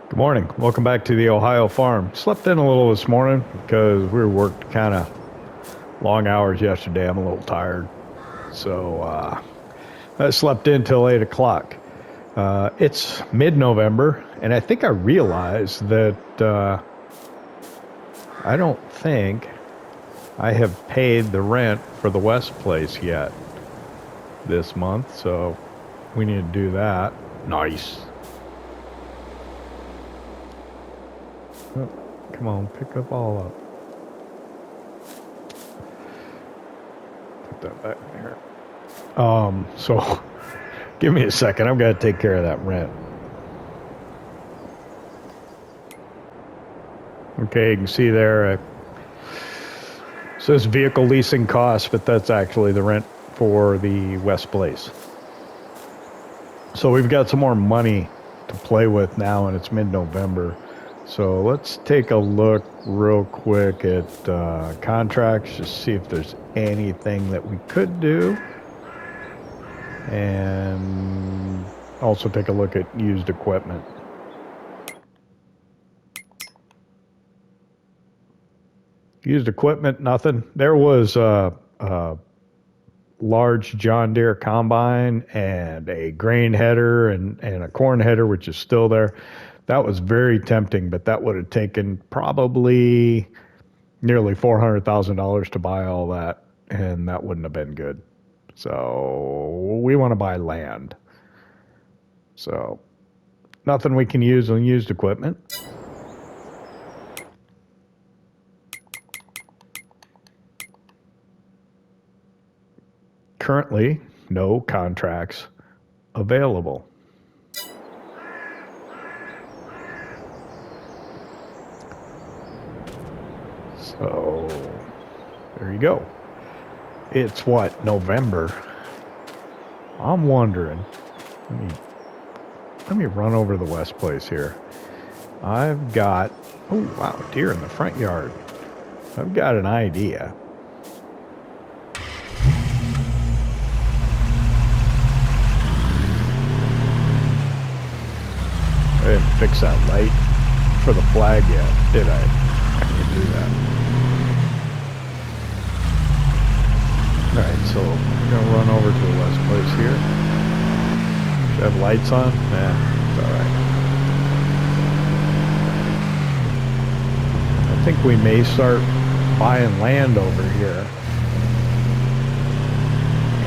Good morning. Welcome back to the Ohio farm. Slept in a little this morning because we worked kind of long hours yesterday. I'm a little tired. So I slept in till 8 o'clock. It's mid-November, and I think I realized that I don't think I have paid the rent for the West place yet this month, so we need to do that. Nice. Oh, come on, pick up all up. Put that back in here. So give me a second. I've got to take care of that rent. Okay, you can see there it says vehicle leasing costs, but that's actually the rent for the West place. So we've got some more money to play with now, and it's mid-November. So let's take a look real quick at contracts, just see if there's anything that we could do. And also take a look at used equipment. Used equipment, nothing. There was a large John Deere combine and a grain header and a corn header, which is still there. That was very tempting, but that would have taken probably nearly $400,000 to buy all that, and that wouldn't have been good. So we want to buy land. So nothing we can use on used equipment. Currently, no contracts available. So there you go. It's what, November? I'm wondering. Let me run over to the West place here. I've got, oh wow, deer in the front yard. I've got an idea. I didn't fix that light for the flag yet, did I? I can do that. Alright, so I'm going to run over to the West place here. Should I have lights on? Nah, it's alright. I think we may start buying land over here.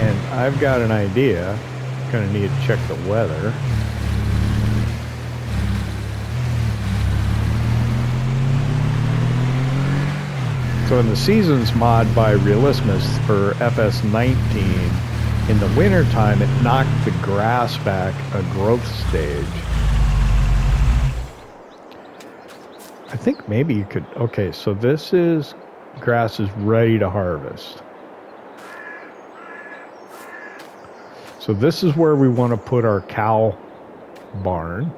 And I've got an idea. Going to need to check the weather. So in the Seasons mod by Realismus for FS19, in the wintertime it knocked the grass back a growth stage. I think maybe you could, okay, so this is, grass is ready to harvest. So this is where we want to put our cow barn.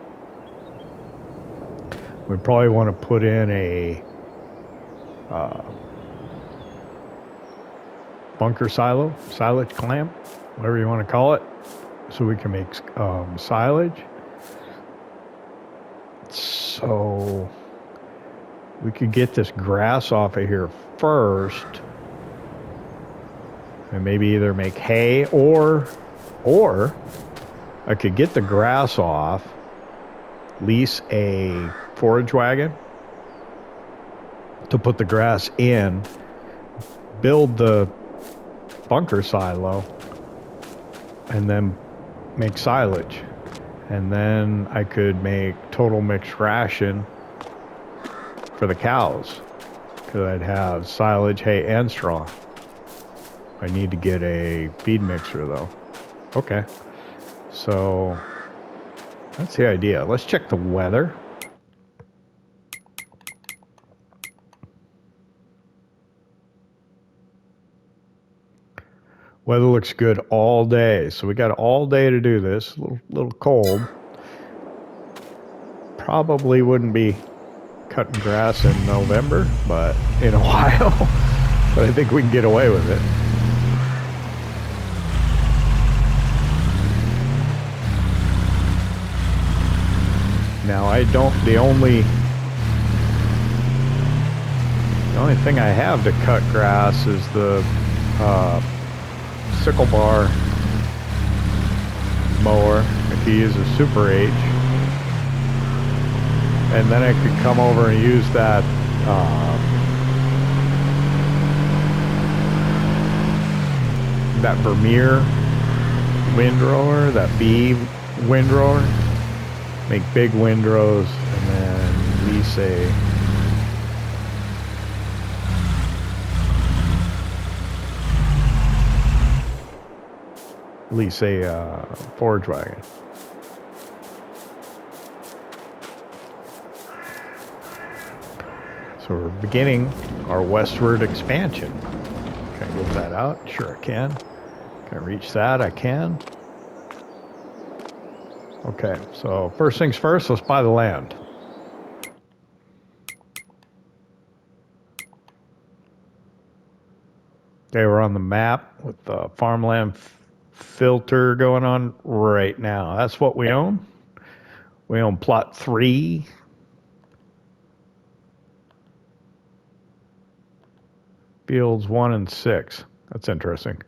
We probably want to put in a bunker silage clamp, whatever you want to call it, so we can make silage. So we could get this grass off of here first, and maybe either make hay or I could get the grass off, lease a forage wagon to put the grass in, build the bunker silo, and then make silage. And then I could make total mixed ration for the cows, because I'd have silage, hay, and straw. I need to get a feed mixer though. Okay, so that's the idea. Let's check the weather. Weather looks good all day, so we got all day to do this. A little cold. Probably wouldn't be cutting grass in November, but in Ohio, But I think we can get away with it. Now I don't, the only thing I have to cut grass is the sickle bar mower. I could use a Super H. And then I could come over and use that that Vermeer windrower, that Windrower. Make big windrows and then lease a forage wagon. So we're beginning our westward expansion. Can I get that out? Sure I can. Can I reach that? I can. Okay, so first things first, let's buy the land. Okay, we're on the map with the farmland filter going on right now. That's what we own. We own plot 3. Fields 1 and 6. That's interesting.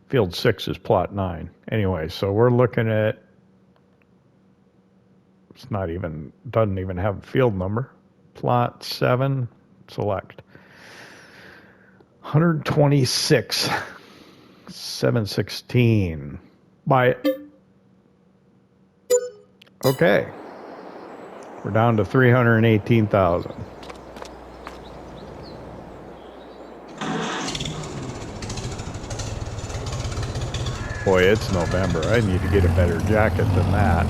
Field 6 is plot 9. Anyway, so we're looking at, it's not even, doesn't even have a field number. Plot 7, select. 126, 716. Buy it. Okay. We're down to 318,000. Boy, it's November. I need to get a better jacket than that.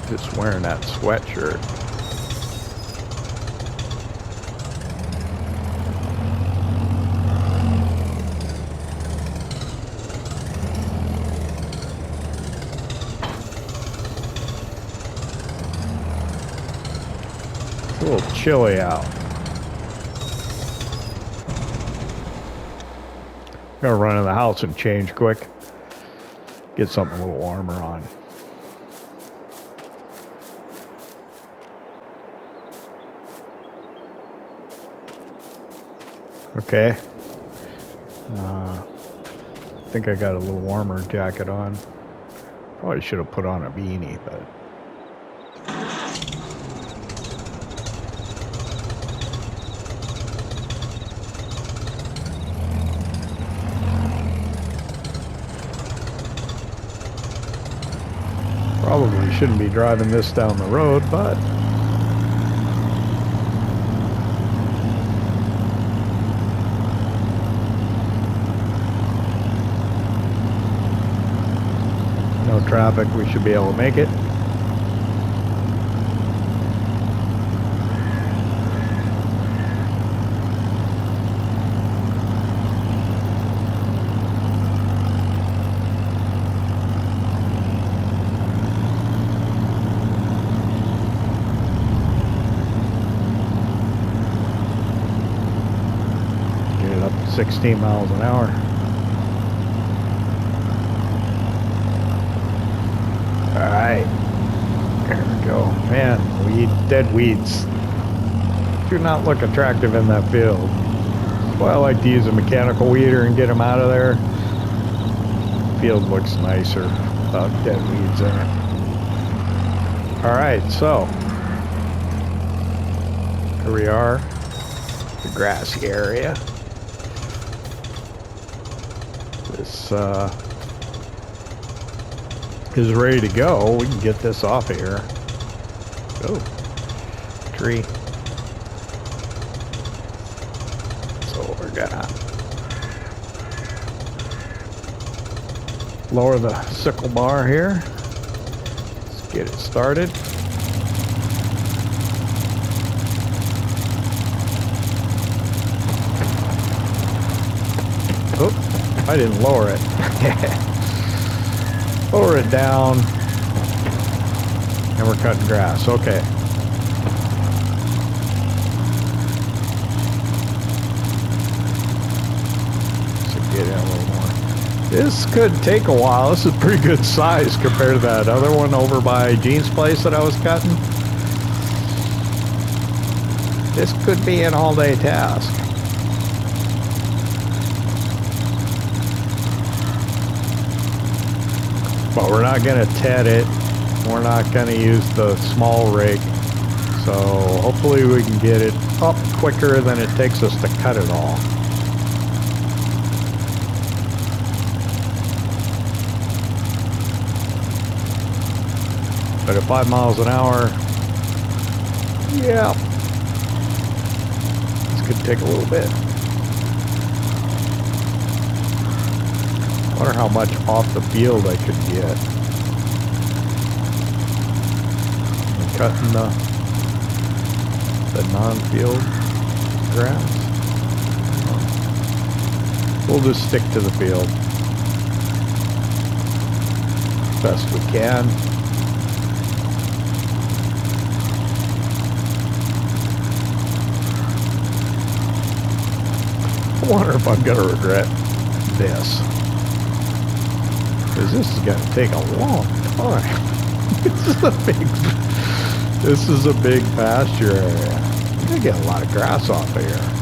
Just wearing that sweatshirt. It's a little chilly out. I'm gonna run in the house and change quick. Get something a little warmer on. Okay. I think I got a little warmer jacket on. Probably should have put on a beanie, but. Probably shouldn't be driving this down the road, but no traffic, we should be able to make it. Get it up to 16 miles an hour. Alright, there we go. Man, dead weeds do not look attractive in that field. Well, I like to use a mechanical weeder and get them out of there. The field looks nicer without dead weeds in it. Alright, so here we are, the grassy area. This is ready to go. We can get this off of here. Oh, tree. So we're gonna lower the sickle bar here. Let's get it started. Oh, I didn't lower it. Lower it down, and we're cutting grass. Okay. This could take a while. This is pretty good size compared to that other one over by Gene's place that I was cutting. This could be an all-day task. But we're not going to ted it. We're not going to use the small rig. So hopefully we can get it up quicker than it takes us to cut it all. But at 5 miles an hour, yeah, this could take a little bit. Wonder how much off the field I could get. I'm cutting the non-field grass. We'll just stick to the field best we can. I wonder if I'm gonna regret this, because this is gonna take a long time. This is a big pasture area. I'm gonna get a lot of grass off of here.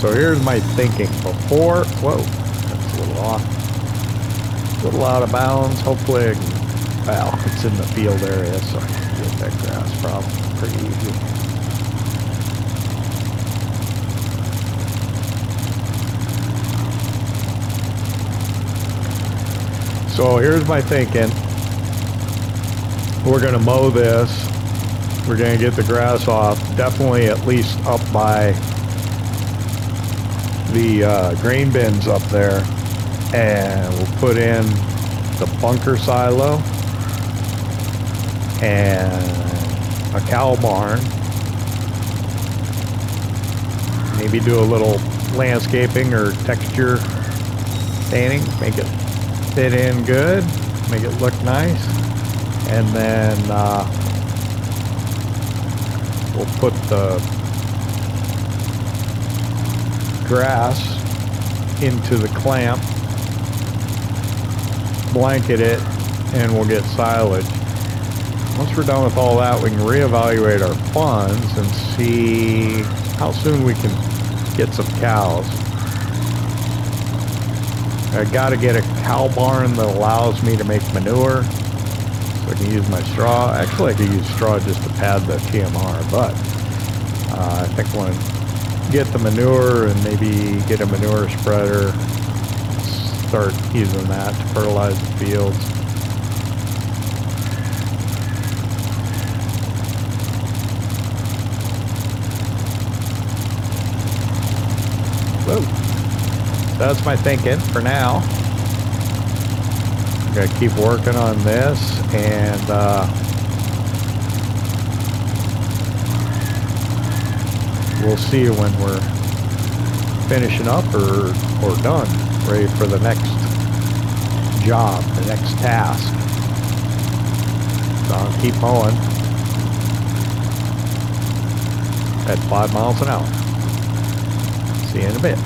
So here's my thinking before, whoa, that's a little off, a little out of bounds. Hopefully I can, well, it's in the field area, so I can get that grass probably pretty easy. So here's my thinking. We're gonna mow this. We're gonna get the grass off, definitely at least up by the grain bins up there, and we'll put in the bunker silo and a cow barn. Maybe do a little landscaping or texture painting, make it fit in good, make it look nice, and then we'll put the grass into the clamp, blanket it, and we'll get silage. Once we're done with all that, we can reevaluate our funds and see how soon we can get some cows. I gotta get a cow barn that allows me to make manure, so I can use my straw. Actually, I could use straw just to pad the TMR, but I think I want to get the manure and maybe get a manure spreader, start using that to fertilize the fields. Whoa. That's my thinking for now. I'm gonna keep working on this, and we'll see when we're finishing up or done, ready for the next job, the next task. So I'll keep mowing at 5 miles an hour. See you in a bit.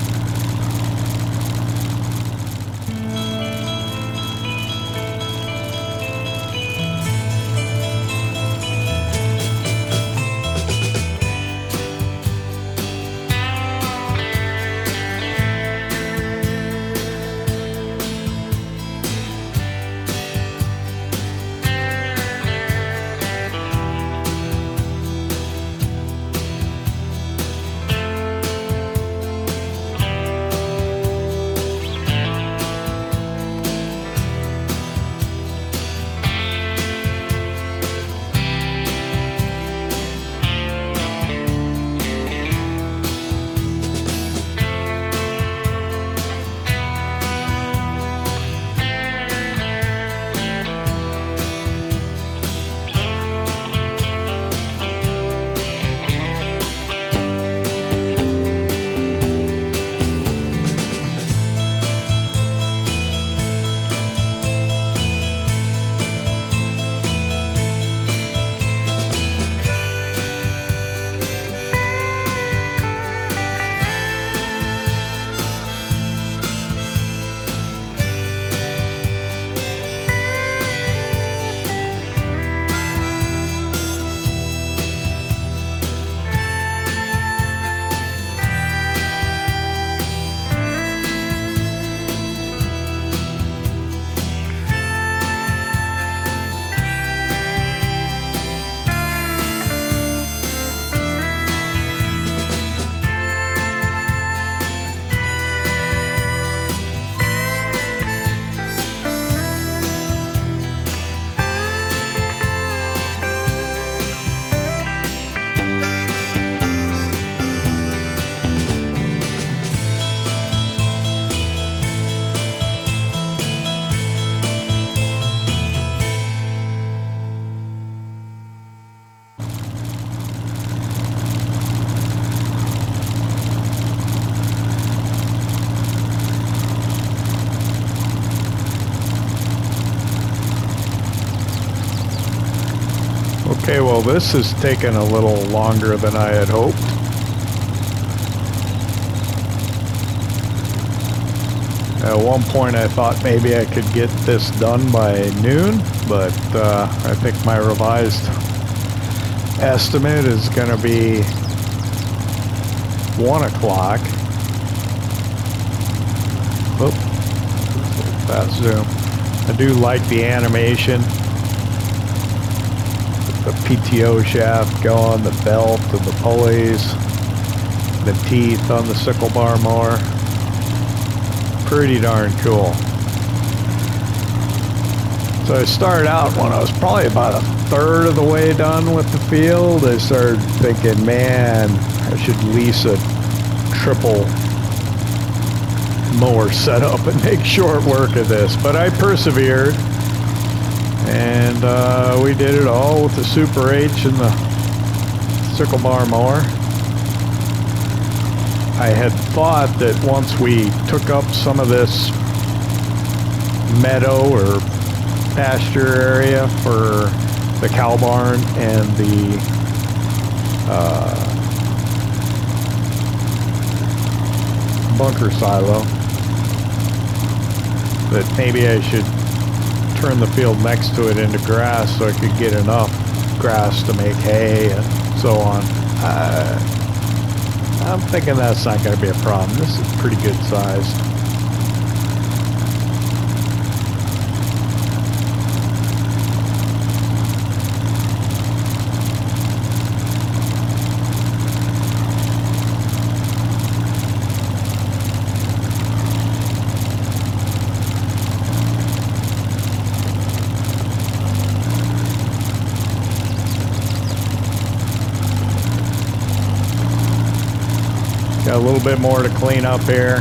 Okay, well, this has taken a little longer than I had hoped. At one point I thought maybe I could get this done by noon, but I think my revised estimate is going to be 1 o'clock. Oop, fast zoom. I do like the animation. The PTO shaft going, the belt and the pulleys, the teeth on the sickle bar mower. Pretty darn cool. So I started out when I was probably about a third of the way done with the field. I started thinking, man, I should lease a triple mower setup and make short work of this. But I persevered, and we did it all with the Super H and the sickle bar mower. I had thought that once we took up some of this meadow or pasture area for the cow barn and the bunker silo, that maybe I should turn the field next to it into grass so I could get enough grass to make hay and so on. I'm thinking that's not going to be a problem. This is pretty good sized. Got a little bit more to clean up here.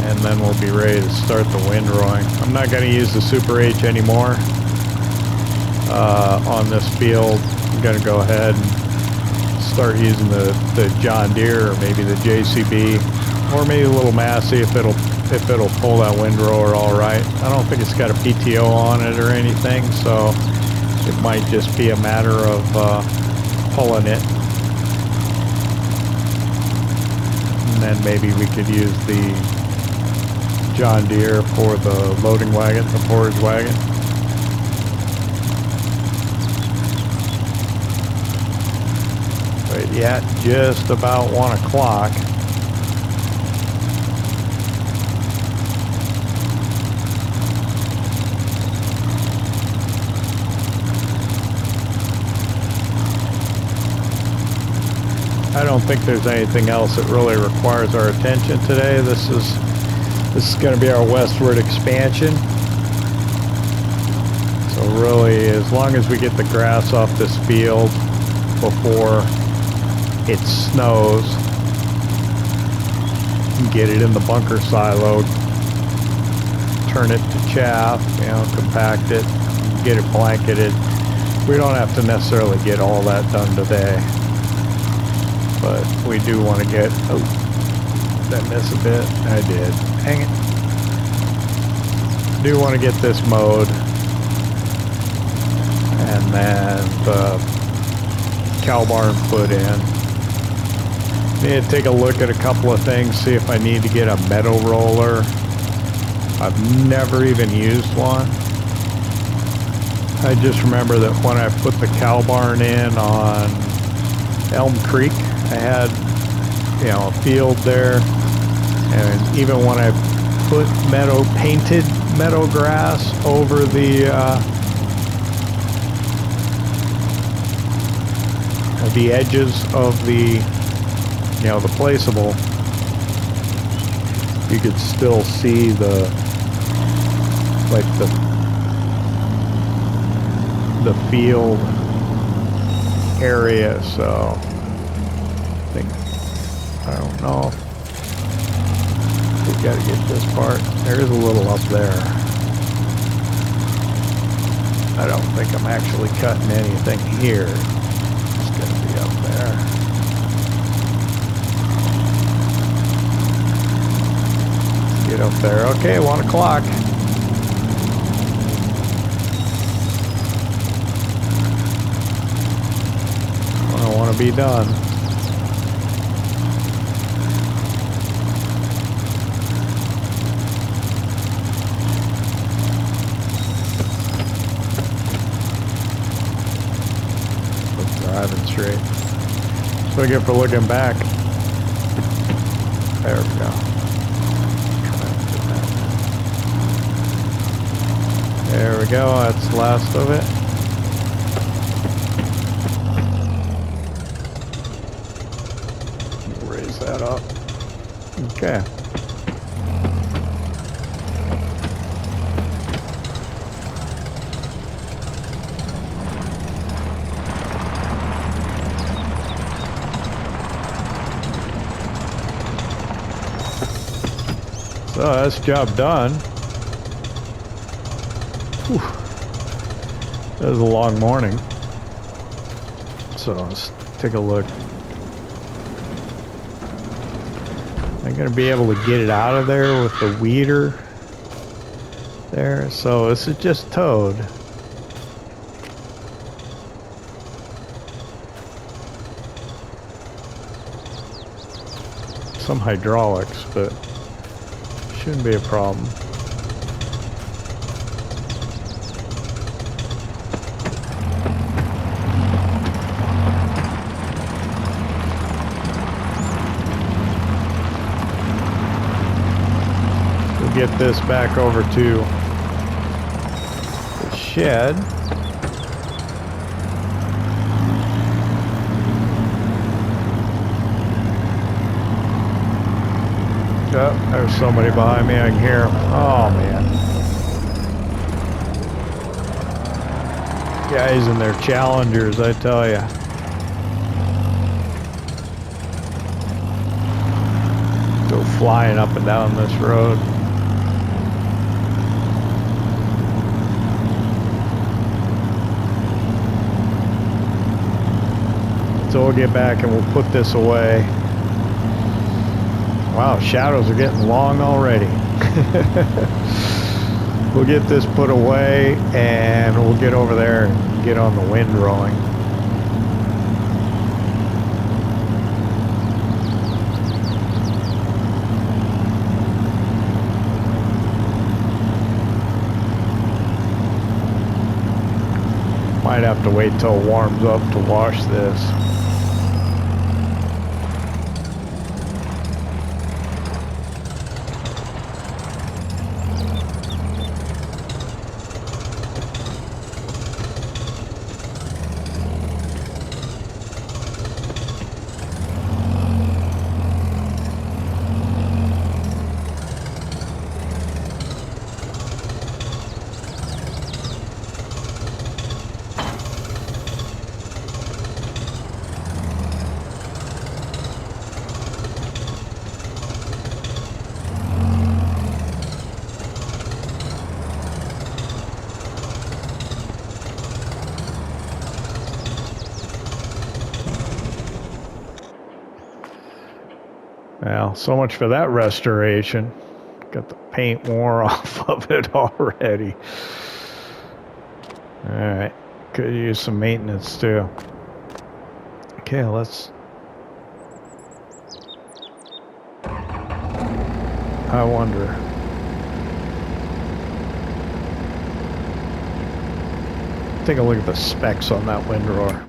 And then we'll be ready to start the windrowing. I'm not going to use the Super H anymore on this field. I'm going to go ahead and start using the John Deere or maybe the JCB or maybe a little Massey if it'll pull that windrower all right. I don't think it's got a PTO on it or anything, so it might just be a matter of pulling it, and then maybe we could use the John Deere for the loading wagon, the forage wagon. But yeah, just about 1 o'clock. I don't think there's anything else that really requires our attention today. This is going to be our Westward Expansion. So really, as long as we get the grass off this field before it snows, get it in the bunker silo, turn it to chaff, compact it, get it blanketed. We don't have to necessarily get all that done today. But we do want to get, oh, did I miss a bit? I did. Hang it. Do want to get this mowed. And then the cow barn put in. Need to take a look at a couple of things, see if I need to get a meadow roller. I've never even used one. I just remember that when I put the cow barn in on Elm Creek, I had, a field there, and even when I put painted meadow grass over the edges of the, the placeable, you could still see the field area, so I don't know if we've got to get this part. There is a little up there. I don't think I'm actually cutting anything here. It's going to be up there. Get up there. Okay, 1 o'clock. want to be done. Driving straight. That's what I get for looking back. There we go. There we go. That's the last of it. Raise that up. Okay. So that's job done. Whew. That was a long morning. So let's take a look. I'm gonna be able to get it out of there with the weeder there. So this is just towed. Some hydraulics, but shouldn't be a problem. We'll get this back over to the shed. Oh, there's somebody behind me. I can hear him. Oh, man. Guys and their challengers, I tell ya. Go flying up and down this road. So we'll get back and we'll put this away. Wow, shadows are getting long already. We'll get this put away and we'll get over there and get on the windrowing. Might have to wait till it warms up to wash this. Well, so much for that restoration. Got the paint wore off of it already. Alright, could use some maintenance too. Okay, let's... I wonder. Take a look at the specs on that windrower.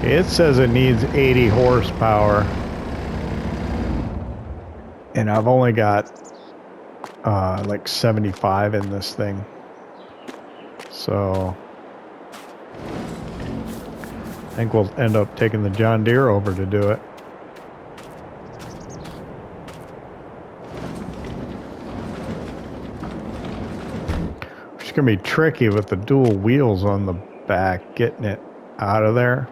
It says it needs 80 horsepower, and I've only got like 75 in this thing, so I think we'll end up taking the John Deere over to do it. It's gonna be tricky with the dual wheels on the back, getting it out of there.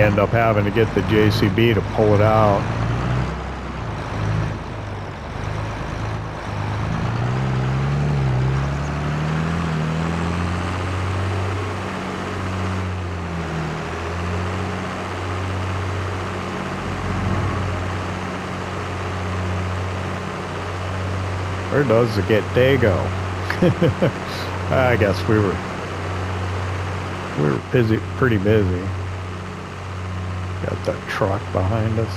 may end up having to get the JCB to pull it out. Where does the get day go? I guess we were busy, pretty busy. Got that truck behind us.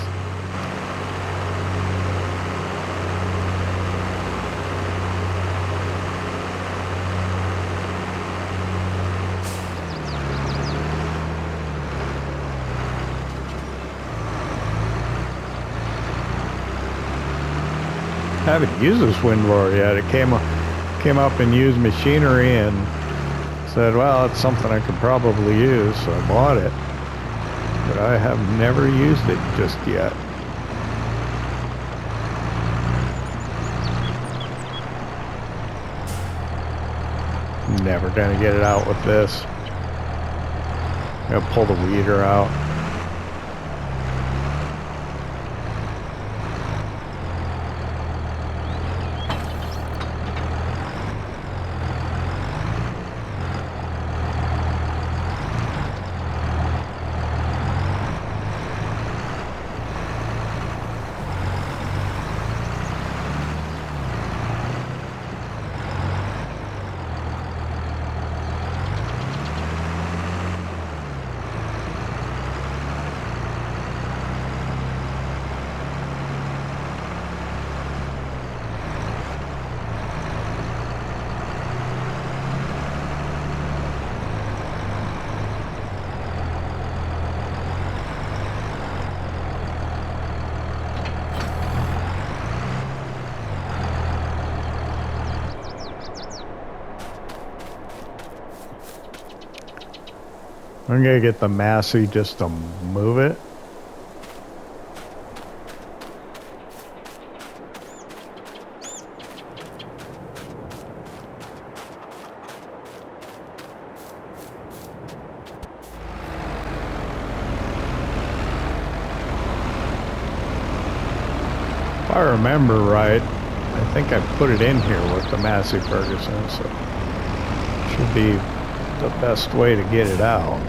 I haven't used this Windrower yet. It came up and used machinery and said, well, it's something I could probably use, so I bought it. But I have never used it just yet. Never gonna get it out with this. I'm gonna pull the weeder out. I'm gonna get the Massey just to move it. If I remember right, I think I put it in here with the Massey Ferguson, so it should be the best way to get it out.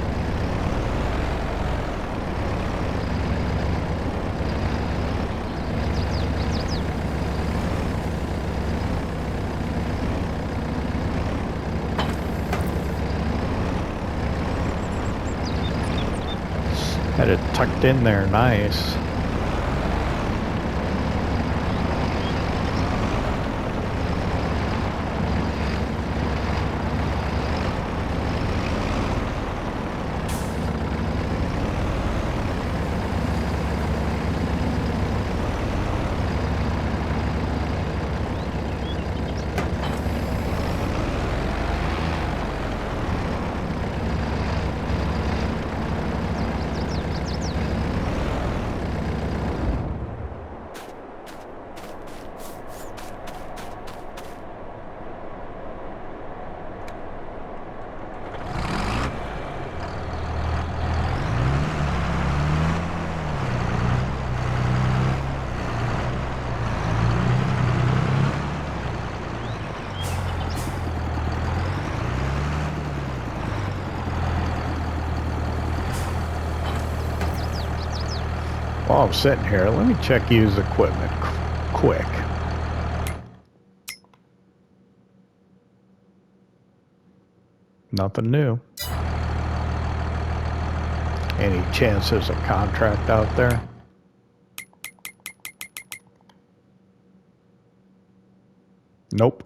Had it tucked in there nice. While I'm sitting here, let me check used equipment quick. Nothing new. Any chance there's a contract out there? Nope.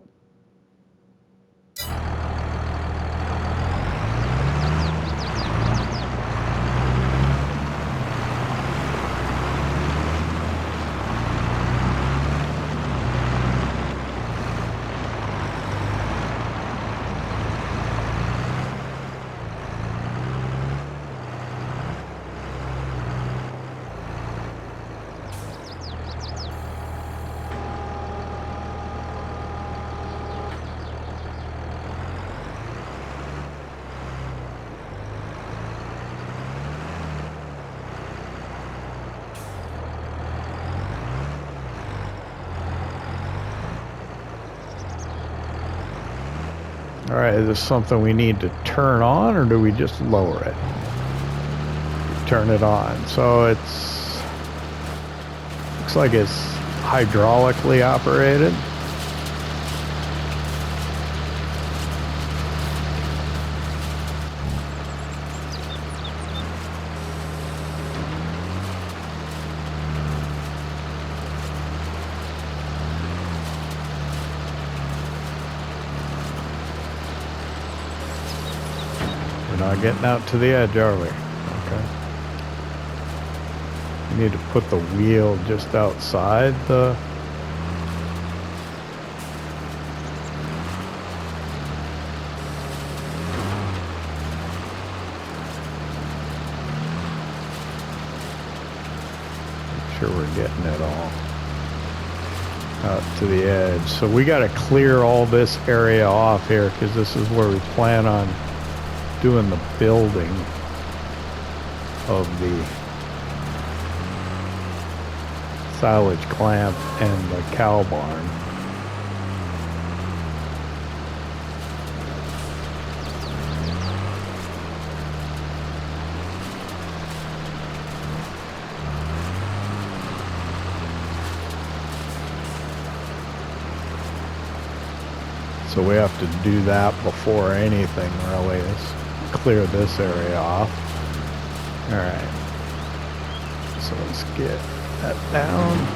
All right, is this something we need to turn on, or do we just lower it? Turn it on. So it's looks like it's hydraulically operated. Not getting out to the edge, are we? Okay. We need to put the wheel just outside the... Make sure we're getting it all out to the edge. So we got to clear all this area off here because this is where we plan on doing the building of the silage clamp and the cow barn. So we have to do that before anything really. Let's clear this area off. All right. So let's get that down.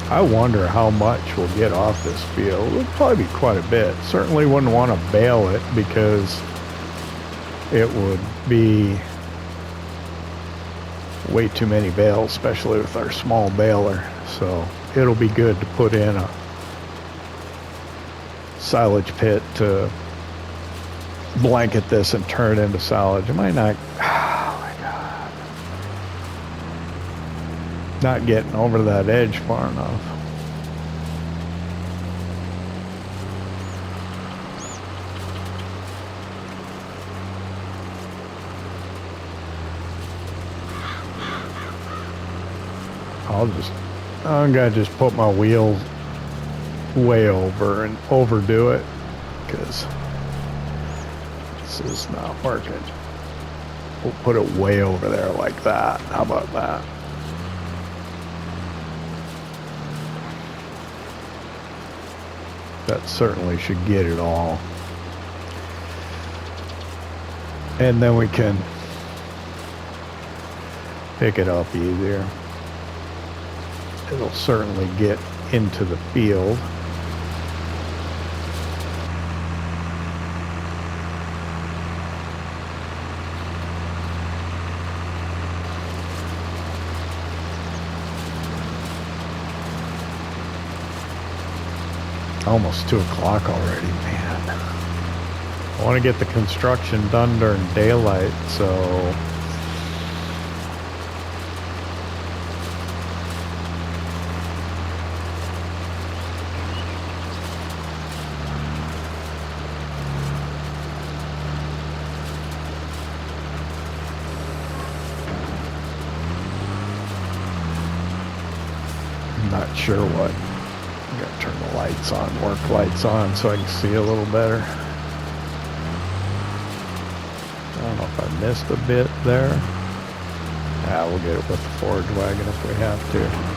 I wonder how much we'll get off this field. It'll probably be quite a bit. Certainly wouldn't want to bale it because it would be way too many bales, especially with our small baler. So it'll be good to put in a silage pit to blanket this and turn it into silage. It might not, oh my God, not getting over that edge far enough. I'm gonna just put my wheels way over and overdo it because this is not working. We'll put it way over there like that. How about that? That certainly should get it all. And then we can pick it up easier. It'll certainly get into the field. Almost 2 o'clock already, man. I want to get the construction done during daylight, so not sure what. I gotta turn the lights on, work lights on, so I can see a little better. I don't know if I missed a bit there. Ah, we'll get it with the forage wagon if we have to.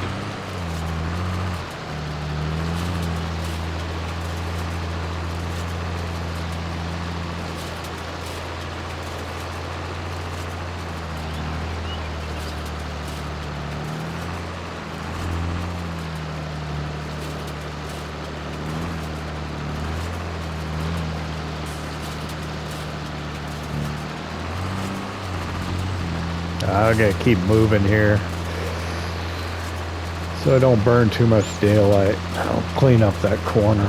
I gotta keep moving here so I don't burn too much daylight. I'll clean up that corner.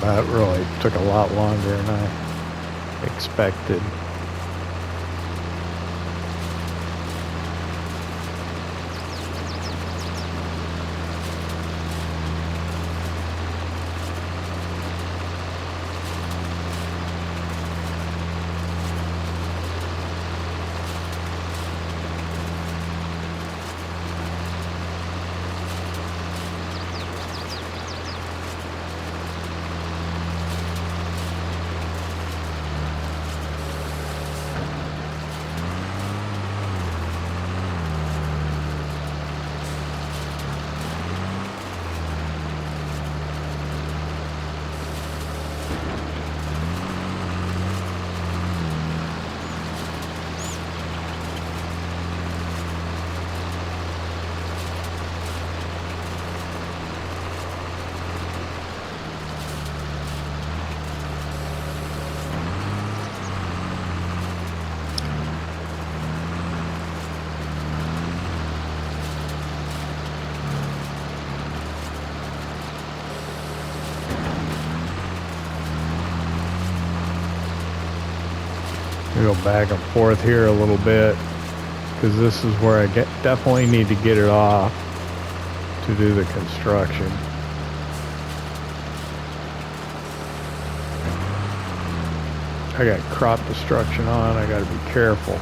That really took a lot longer than I expected. We go back and forth here a little bit because this is where I definitely need to get it off to do the construction. I got crop destruction on. I got to be careful.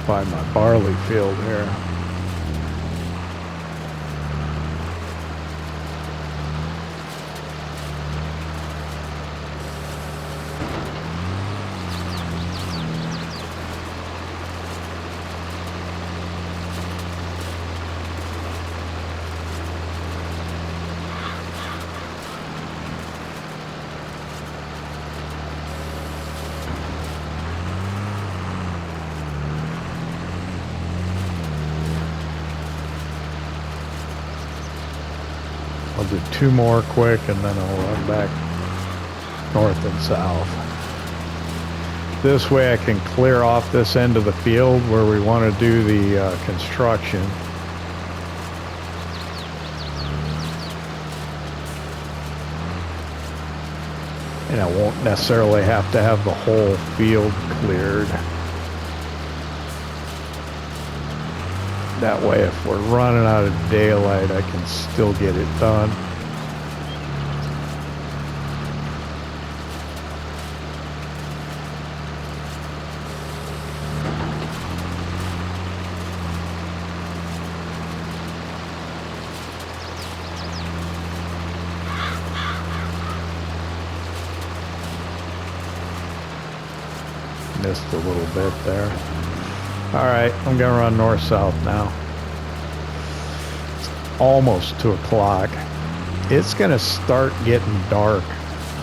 Find my barley field here. I'll do 2 more quick and then I'll run back north and south. This way I can clear off this end of the field where we want to do the construction. And I won't necessarily have to have the whole field cleared. That way, if we're running out of daylight, I can still get it done. Missed a little bit there. Alright, I'm gonna run north-south now. It's almost 2 o'clock. It's gonna start getting dark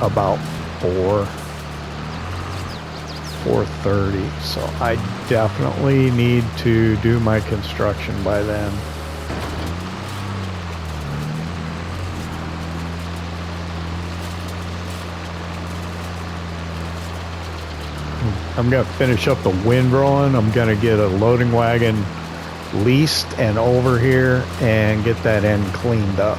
about 4:30, so I definitely need to do my construction by then. I'm going to finish up the windrowing. I'm going to get a loading wagon leased and over here and get that end cleaned up.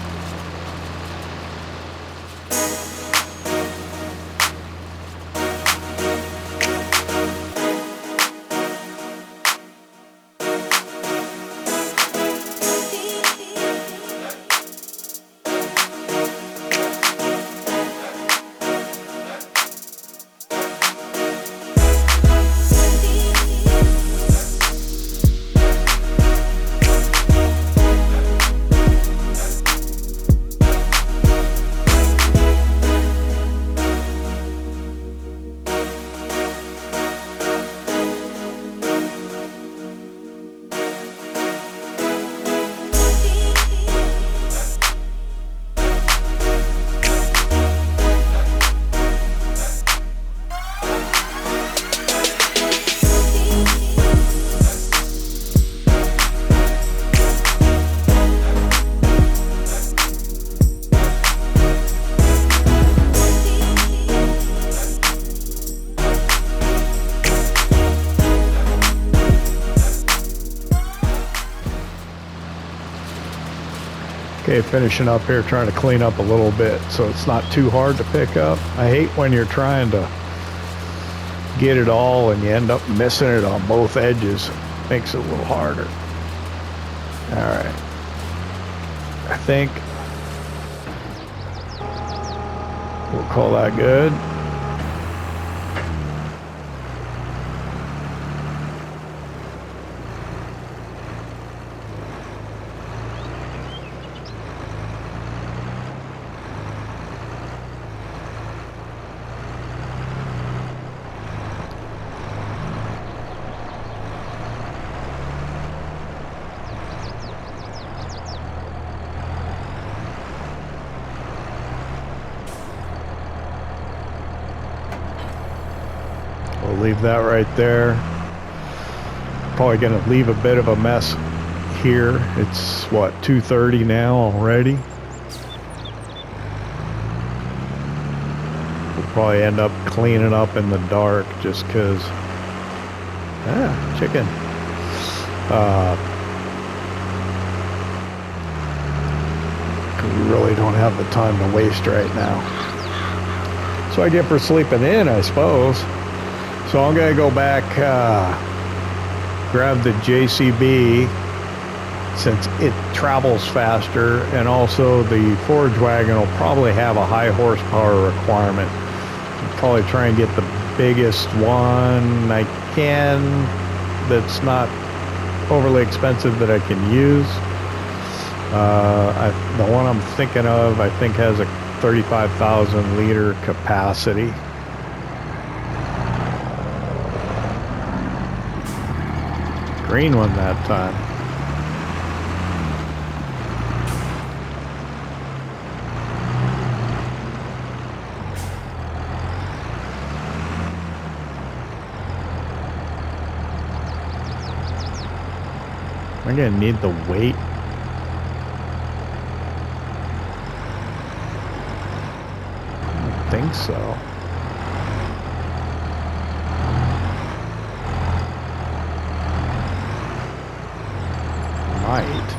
Okay, finishing up here, trying to clean up a little bit so it's not too hard to pick up. I hate when you're trying to get it all and you end up missing it on both edges. Makes it a little harder. Alright. I think we'll call that good. We'll leave that right there. Probably going to leave a bit of a mess here. It's what, 2:30 now already. We'll probably end up cleaning up in the dark just because chicken. We really don't have the time to waste right now. So I get for sleeping in, I suppose. So I'm gonna go back, grab the JCB since it travels faster, and also the forage wagon will probably have a high horsepower requirement. I'll probably try and get the biggest one I can that's not overly expensive that I can use. The one I'm thinking of, I think, has a 35,000 liter capacity. Green one that time. I'm gonna need the weight. I don't think so. Might.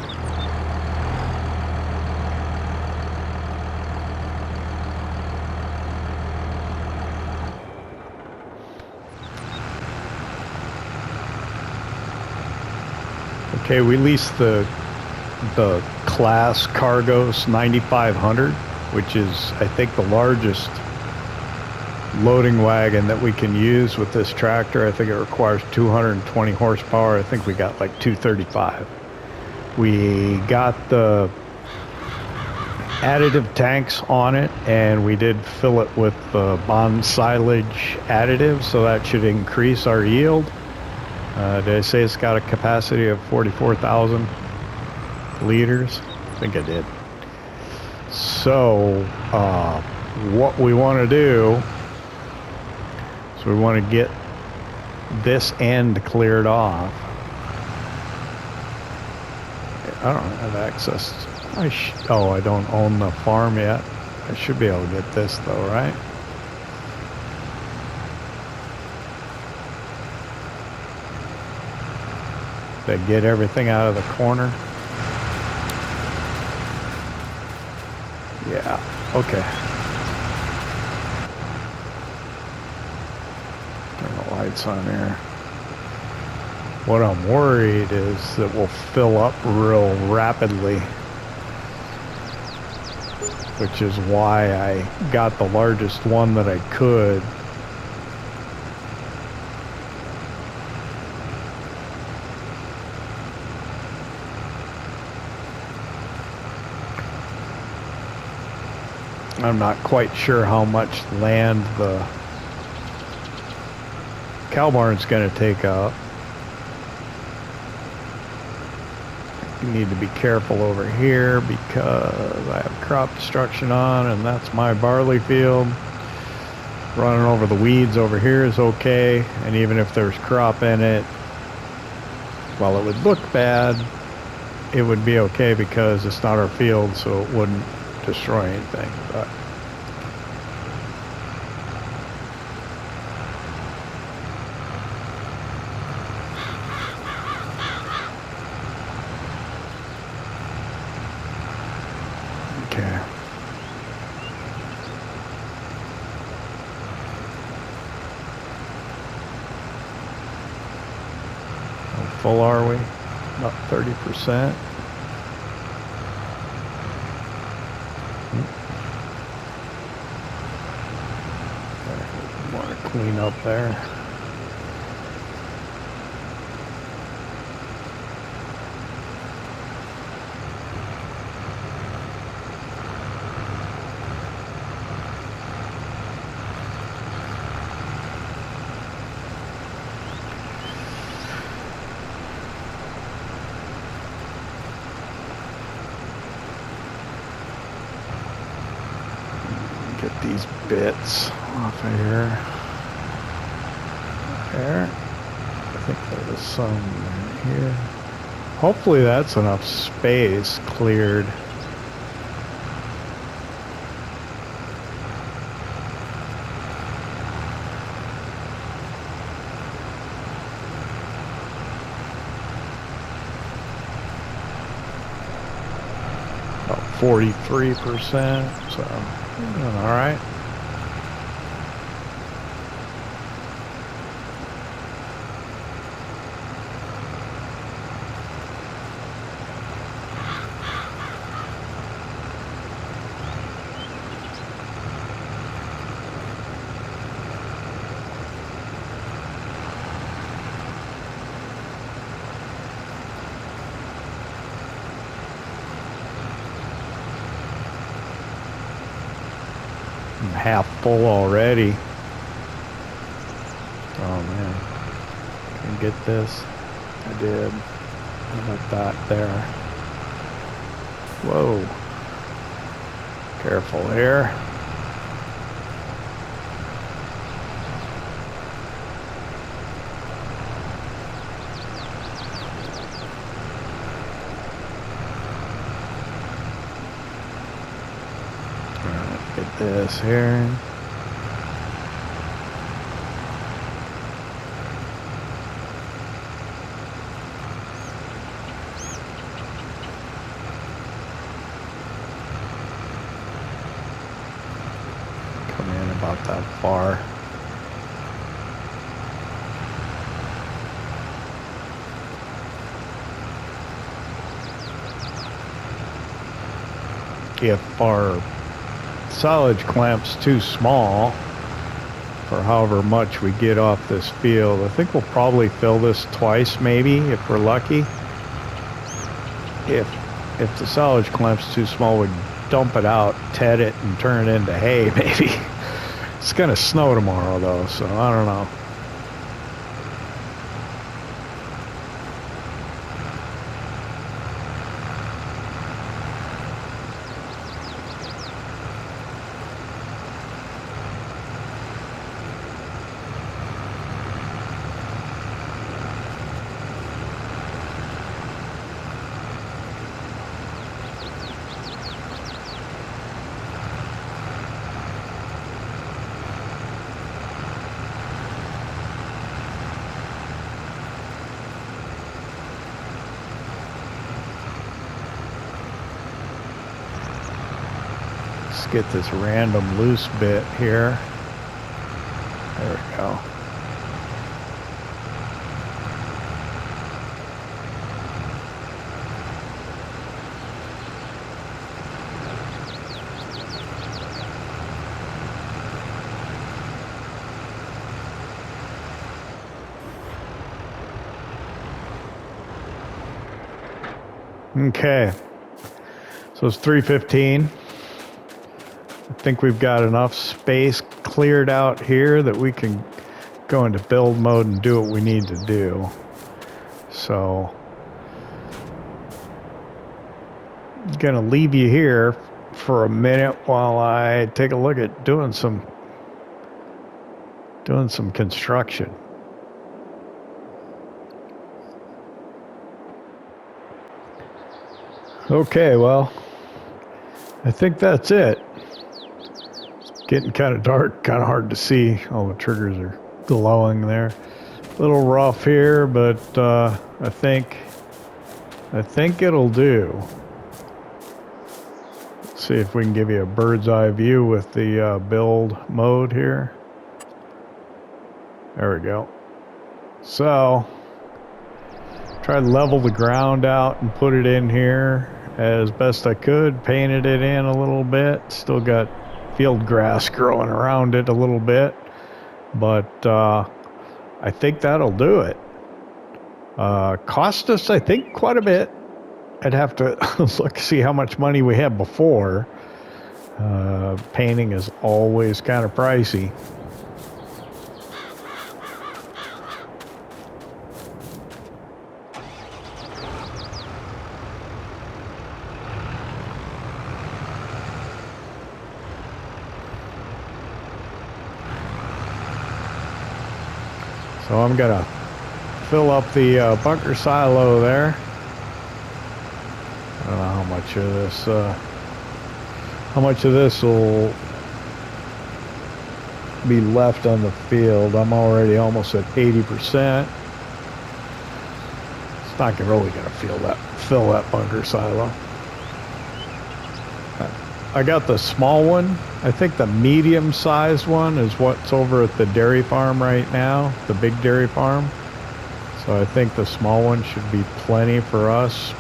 Okay, we leased the class Cargos 9500, which is, I think, the largest loading wagon that we can use with this tractor. I think it requires 220 horsepower. I think we got like 235. We got the additive tanks on it, and we did fill it with the bond silage additive, so that should increase our yield. Did I say it's got a capacity of 44,000 liters? I think I did. So, what we want to do is we want to get this end cleared off. I don't have access. Oh, I don't own the farm yet. I should be able to get this though, right? To get everything out of the corner. Yeah, okay. Turn the lights on here. What I'm worried is that we'll fill up real rapidly, which is why I got the largest one that I could. I'm not quite sure how much land the cow barn's going to take up. You need to be careful over here because I have crop destruction on, and that's my barley field. Running over the weeds over here is okay, and even if there's crop in it, while it would look bad, it would be okay because it's not our field, so it wouldn't destroy anything. But okay. How full are we? About 30%. Want to clean up there. Get these bits off of here. There. I think there was some in here. Hopefully that's enough space cleared. About 43%, so doing all right. I'm half full already. Oh man. Can I get this? I did. How about that there? Whoa. Careful here. Alright, get this here. About that far. If our silage clamp's too small for however much we get off this field, I think we'll probably fill this twice, maybe, if we're lucky. If the silage clamp's too small, we dump it out, ted it, and turn it into hay, maybe. It's gonna snow tomorrow though, so I don't know. Get this random loose bit here. There we go. Okay. So it's 3:15. I think we've got enough space cleared out here that we can go into build mode and do what we need to do. So I'm gonna leave you here for a minute while I take a look at doing some construction. Okay, well, I think that's it. Getting kind of dark, kind of hard to see. All the triggers are glowing there. A little rough here, but I think it'll do. Let's see if we can give you a bird's eye view with the build mode here. There we go. So, try to level the ground out and put it in here as best I could. Painted it in a little bit. Still got field grass growing around it a little bit, but I think that'll do it. Cost us, I think, quite a bit. I'd have to look, see how much money we had before. Painting is always kind of pricey. So I'm gonna fill up the bunker silo there. I don't know how much of this will be left on the field. I'm already almost at 80%. It's not really gonna fill that bunker silo. I got the small one. I think the medium-sized one is what's over at the dairy farm right now, the big dairy farm. So I think the small one should be plenty for us.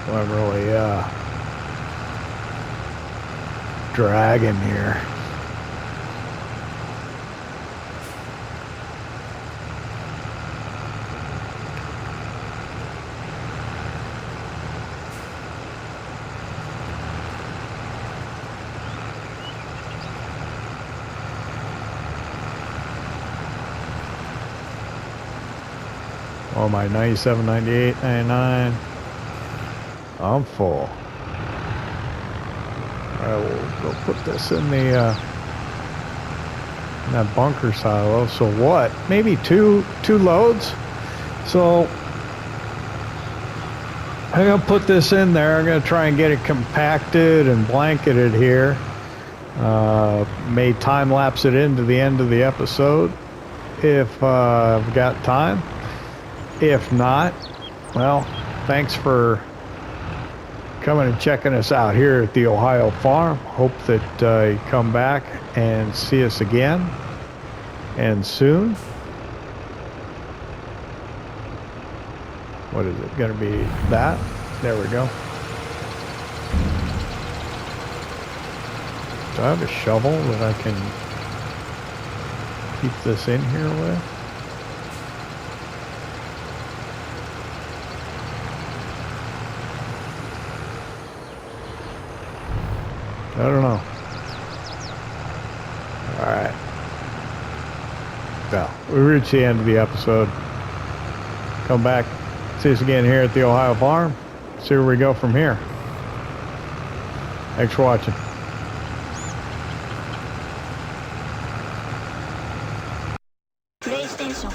I'm really dragging here. Oh, my 97, 98, 99. I'm full. I will go put this in the in that bunker silo. So what? Maybe two loads. So I'm gonna put this in there. I'm gonna try and get it compacted and blanketed here. May time lapse it into the end of the episode if I've got time. If not, well, thanks for coming and checking us out here at the Ohio farm. Hope that you come back and see us again, and soon. What is it going to be? That? There we go. Do I have a shovel that I can keep this in here with? I don't know. Alright. Well, we reached the end of the episode. Come back, see us again here at the Ohio farm. See where we go from here. Thanks for watching. PlayStation